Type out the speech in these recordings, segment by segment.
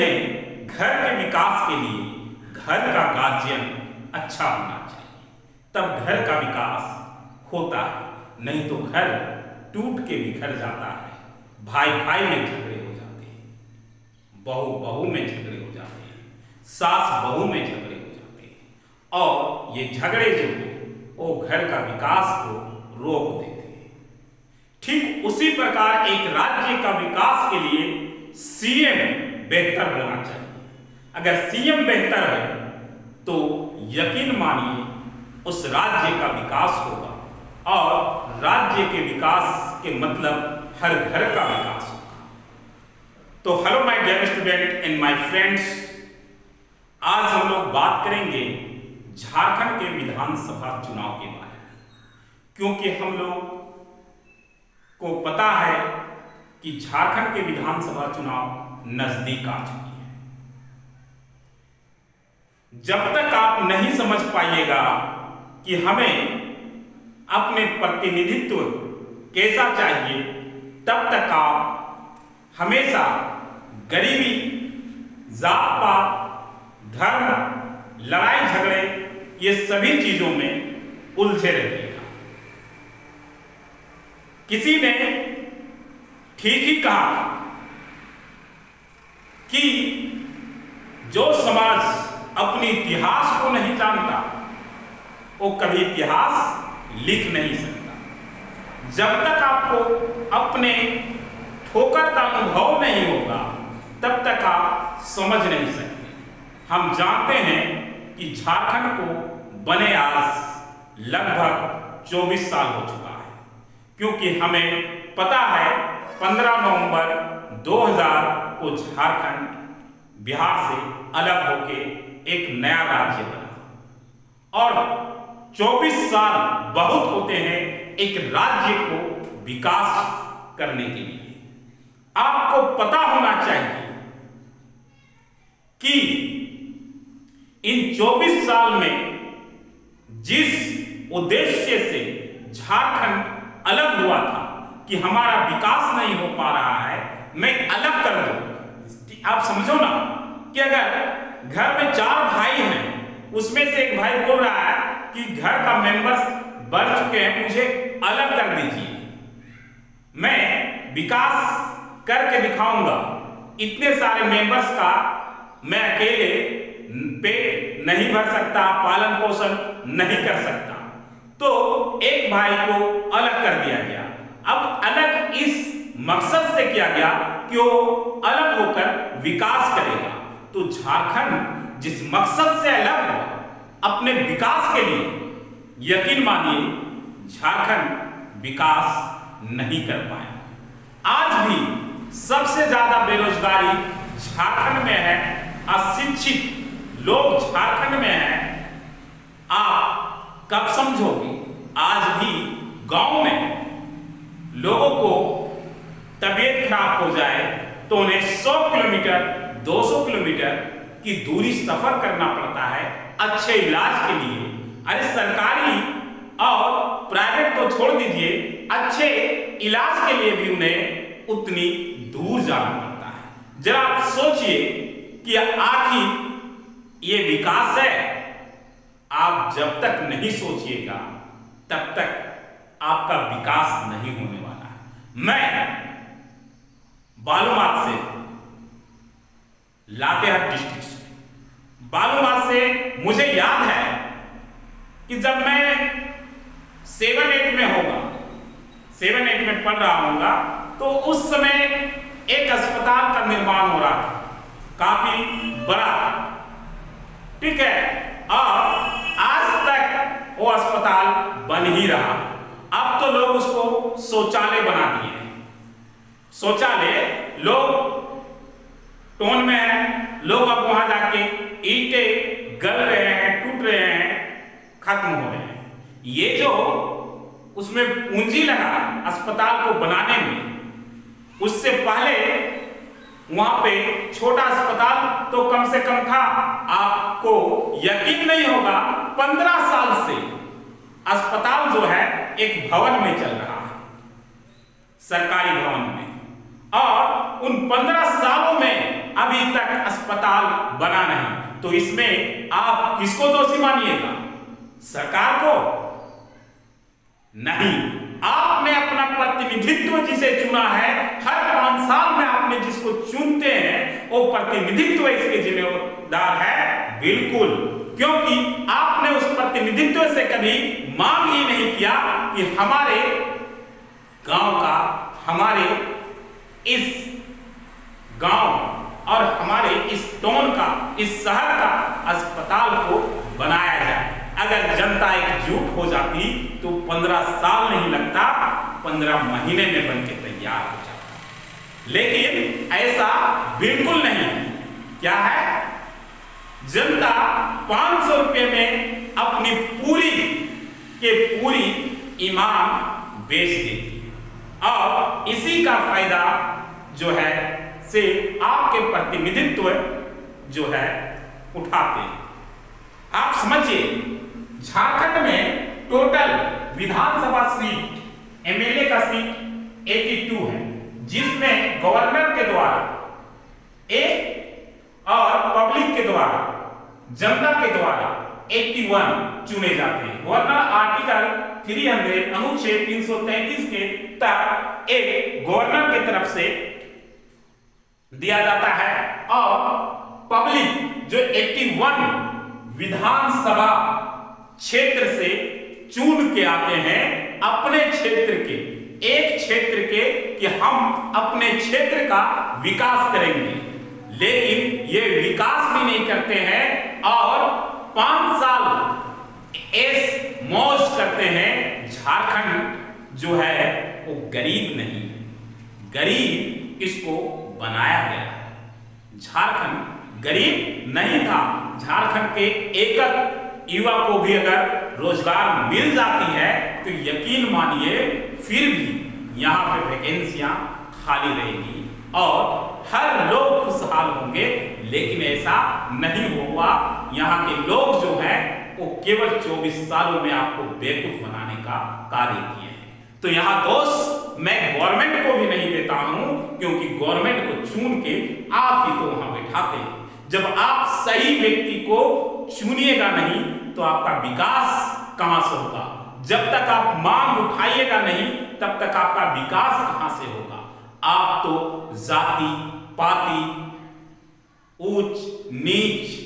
हैं घर के विकास के लिए घर का गार्जियन अच्छा होना चाहिए, तब घर का विकास होता है। नहीं तो घर टूट के बिखर जाता है, भाई भाई में झगड़े हो जाते हैं, बहू बहू में झगड़े हो जाते हैं, सास बहू में झगड़े हो जाते हैं, और ये झगड़े जो हैं वो घर का विकास को रोक देते हैं। ठीक उसी प्रकार एक राज्य का विकास के लिए सीएम बेहतर होना चाहिए। अगर सीएम बेहतर है तो यकीन मानिए उस राज्य का विकास होगा, और राज्य के विकास के मतलब हर घर का विकास होगा। तो hello my dear student and my friends, आज हम लोग बात करेंगे झारखंड के विधानसभा चुनाव के बारे में, क्योंकि हम लोग को पता है कि झारखंड के विधानसभा चुनाव नजदीक आ चुकी है। जब तक आप नहीं समझ पाइएगा कि हमें अपने प्रतिनिधित्व कैसा चाहिए, तब तक आप हमेशा गरीबी, जात पात, धर्म, लड़ाई झगड़े, ये सभी चीजों में उलझे रहिएगा। किसी ने ठीक ही कहा कि जो समाज अपने इतिहास को नहीं जानता वो कभी इतिहास लिख नहीं सकता। जब तक आपको अपने ठोकर का अनुभव नहीं होगा तब तक आप समझ नहीं सकते। हम जानते हैं कि झारखंड को बने आज लगभग 24 साल हो चुका है, क्योंकि हमें पता है 15 नवंबर 2000 को झारखंड बिहार से अलग होके एक नया राज्य बना, और 24 साल बहुत होते हैं एक राज्य को विकास करने के लिए। आपको पता होना चाहिए कि इन 24 साल में जिस उद्देश्य से झारखंड अलग हुआ था कि हमारा विकास नहीं हो पा रहा है, मैं अलग कर दूं। आप समझो ना कि अगर घर में 4 भाई हैं, उसमें से एक भाई बोल रहा है कि घर का मेंबर्स बढ़ चुके हैं, मुझे अलग कर दीजिए, मैं विकास करके दिखाऊंगा, इतने सारे मेंबर्स का मैं अकेले पेट नहीं भर सकता, पालन पोषण नहीं कर सकता। तो एक भाई को अलग कर दिया गया। अब अलग इस मकसद से किया गया कि वो अलग होकर विकास करेगा। तो झारखंड जिस मकसद से अलग हुआ अपने विकास के लिए, यकीन मानिए झारखंड विकास नहीं कर पाया। आज भी सबसे ज्यादा बेरोजगारी झारखंड में है, अशिक्षित लोग झारखंड में हैं। आप कब समझोगे? आज भी गांव में लोगों को तबीयत खराब हो जाए तो उन्हें 100 किलोमीटर 200 किलोमीटर की दूरी सफर करना पड़ता है अच्छे इलाज के लिए। अरे सरकारी और प्राइवेट तो छोड़ दीजिए, अच्छे इलाज के लिए भी उन्हें उतनी दूर जाना पड़ता है। जरा आप सोचिए कि आखिर ये विकास है। आप जब तक नहीं सोचिएगा तब तक आपका विकास नहीं होने वाला है। मैं बालूमाथ से, लातेहार डिस्ट्रिक्ट से, बालूमाथ से मुझे याद है कि जब मैं 7-8 में होगा, 7-8 में पढ़ रहा होगा, तो उस समय एक अस्पताल का निर्माण हो रहा था, काफी बड़ा, ठीक है, और आज तक वो अस्पताल बन ही रहा। अब तो लोग उसको शौचालय बना दिए हैं। शौचालय लोग टोन में है, लोग अब वहां जाके ईंटें गल रहे हैं, टूट रहे हैं, खत्म हो रहे हैं। ये जो उसमें पूंजी लगा अस्पताल को बनाने में, उससे पहले वहां पे छोटा अस्पताल तो कम से कम था। आपको यकीन नहीं होगा 15 साल से अस्पताल जो है एक भवन में चल रहा है, सरकारी भवन में, और उन 15 सालों में अभी तक अस्पताल बना नहीं। तो इसमें आप किसको दोषी मानिएगा? सरकार को? नहीं, आपने अपना प्रतिनिधित्व जिसे चुना है, हर 5 साल में आपने जिसको चुनते हैं वो प्रतिनिधित्व इसके जिम्मेदार है। बिल्कुल, क्योंकि आपने उस प्रतिनिधित्व से कभी मांग ही नहीं किया कि हमारे गांव का, हमारे इस गांव और हमारे इस टाउन का, इस शहर का अस्पताल को बनाया जाए। अगर जनता एकजुट हो जाती तो 15 साल नहीं लगता, 15 महीने में बनके तैयार हो जाता। लेकिन ऐसा बिल्कुल नहीं है। क्या है? जनता 500 रुपये में अपनी पूरी के पूरी ईमान बेच देती है और इसी का फायदा जो है से आपके प्रतिनिधित्व जो है उठाते हैं। आप समझिए, झारखंड में टोटल विधानसभा सीट, एमएलए का सीट 82 है, जिसमें गवर्नर के द्वारा एक और पब्लिक के द्वारा, जनता के द्वारा 81 चुने जाते हैं। गवर्नर आर्टिकल 300 अनुच्छेद 333 के तहत एक गवर्नर की तरफ से दिया जाता है और पब्लिक जो 81 विधानसभा क्षेत्र से चुन के आते हैं, अपने क्षेत्र के, एक क्षेत्र के, कि हम अपने क्षेत्र का विकास करेंगे। लेकिन ये विकास भी नहीं करते हैं और 5 साल ऐश मौज करते हैं। झारखंड जो है वो गरीब नहीं है, गरीब इसको बनाया गया है। झारखंड गरीब नहीं था। झारखंड के एक युवा को भी अगर रोजगार मिल जाती है तो यकीन मानिए फिर भी यहाँ पे वैकेंसियां खाली रहेगी और हर लोग खुशहाल होंगे। लेकिन ऐसा नहीं हुआ। यहाँ के लोग जो हैं वो केवल 24 सालों में आपको बेवकूफ बनाने का कार्य किए हैं। तो यहाँ दोष मैं गवर्नमेंट को भी नहीं देता हूं, क्योंकि गवर्नमेंट को चुन के आप ही तो वहां बैठाते हैं। जब आप सही व्यक्ति को चुनिएगा नहीं तो आपका विकास कहां से होगा? जब तक आप मांग उठाइएगा नहीं तब तक आपका विकास कहां से होगा? आप तो जाति पाति, ऊंच नीच,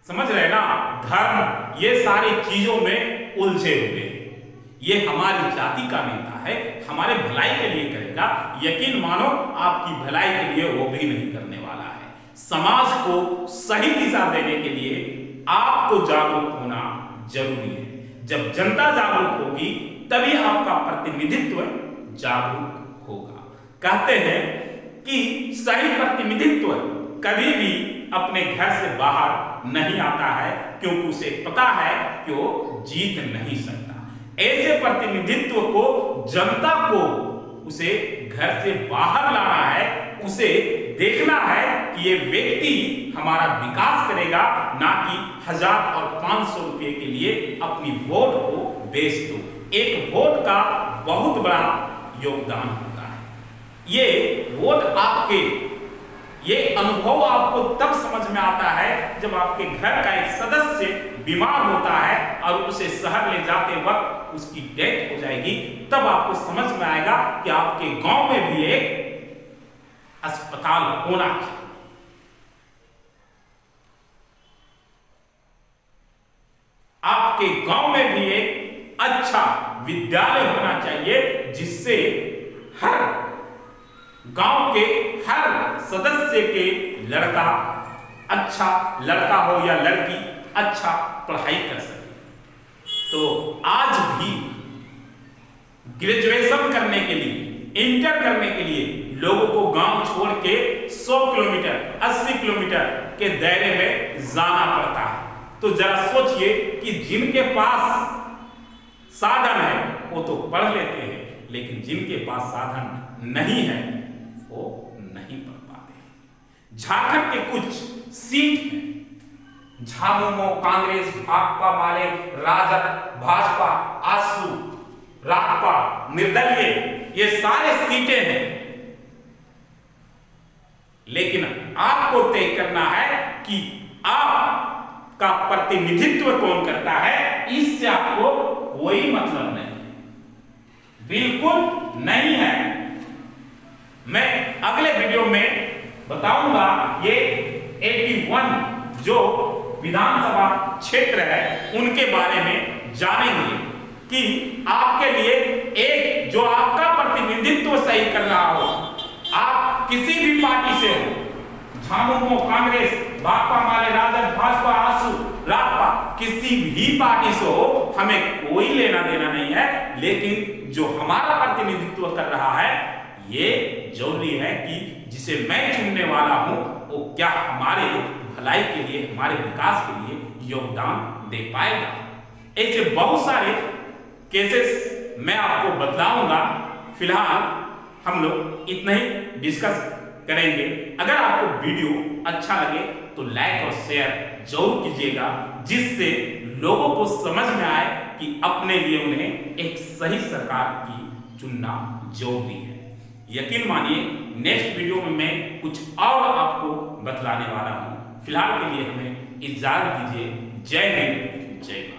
समझ रहे ना, धर्म, ये सारी चीजों में उलझे हुए। ये हमारी जाति का नेता है, हमारे भलाई के लिए करेगा। यकीन मानो आपकी भलाई के लिए वो भी नहीं करने वाला है। समाज को सही दिशा देने के लिए आपको जागरूक होना जरूरी है। जब जनता जागरूक होगी तभी आपका प्रतिनिधित्व जागरूक होगा। कहते हैं कि सही प्रतिनिधित्व कभी भी अपने घर से बाहर नहीं आता है, क्योंकि उसे पता है कि वो जीत नहीं सकता। ऐसे प्रतिनिधित्व को जनता को उसे घर से बाहर लाना है, उसे देखना है कि ये व्यक्ति हमारा विकास करेगा, ना कि 1000 और 500 रुपये के लिए अपनी वोट को बेच दो। एक वोट का बहुत बड़ा योगदान होता है। ये वोट आपके, ये अनुभव आपको तब समझ में आता है जब आपके घर का एक सदस्य बीमार होता है और उसे शहर ले जाते वक्त उसकी डेथ हो जाएगी, तब आपको समझ में आएगा कि आपके गांव में भी एक अस्पताल होना चाहिए। आपके गांव में भी एक अच्छा विद्यालय होना चाहिए, जिससे हर गांव के हर सदस्य के लड़का, अच्छा लड़का हो या लड़की, अच्छा पढ़ाई कर सके। तो आज भी ग्रेजुएशन करने के लिए, इंटर करने के लिए लोगों को गांव छोड़ के 100 किलोमीटर, 80 किलोमीटर के दायरे में जाना पड़ता है। तो जरा सोचिए कि जिनके पास साधन है वो तो पढ़ लेते हैं, लेकिन जिनके पास साधन नहीं है वो नहीं पढ़ पाते। झारखंड के कुछ सीट हैं, झामुमो, कांग्रेस, भाकपा माले, राजद, भाजपा, आसू, राकपा, निर्दलीय, ये सारे सीटें हैं। लेकिन आपको तय करना है कि आपका प्रतिनिधित्व कौन करता है। इससे आपको कोई मतलब नहीं, बिल्कुल नहीं है। मैं अगले वीडियो में बताऊंगा ये 81 जो विधानसभा क्षेत्र है उनके बारे में जानेंगे कि आपके लिए एक जो आपका प्रतिनिधित्व सही कर रहा हो, आप किसी भी पार्टी से हो, झामुमो, कांग्रेस, भाकपा माले, राजद, भाजपा, आसू, रापा, किसी भी पार्टी से हो, हमें कोई लेना देना नहीं है। लेकिन जो हमारा प्रतिनिधित्व कर रहा है ये जरूरी है कि जिसे मैं चुनने वाला हूं वो क्या हमारे भलाई के लिए, हमारे विकास के लिए योगदान दे पाएगा। ऐसे बहुत सारे केसेस मैं आपको बतलाऊंगा। फिलहाल हम लोग इतना ही डिस्कस करेंगे। अगर आपको वीडियो अच्छा लगे तो लाइक और शेयर जरूर कीजिएगा, जिससे लोगों को समझ में आए कि अपने लिए उन्हें एक सही सरकार की चुनना जरूरी है। यकीन मानिए नेक्स्ट वीडियो में मैं कुछ और आपको बतलाने वाला हूं। फिलहाल के लिए हमें इजाजत दीजिए। जय हिंद, जय भारत।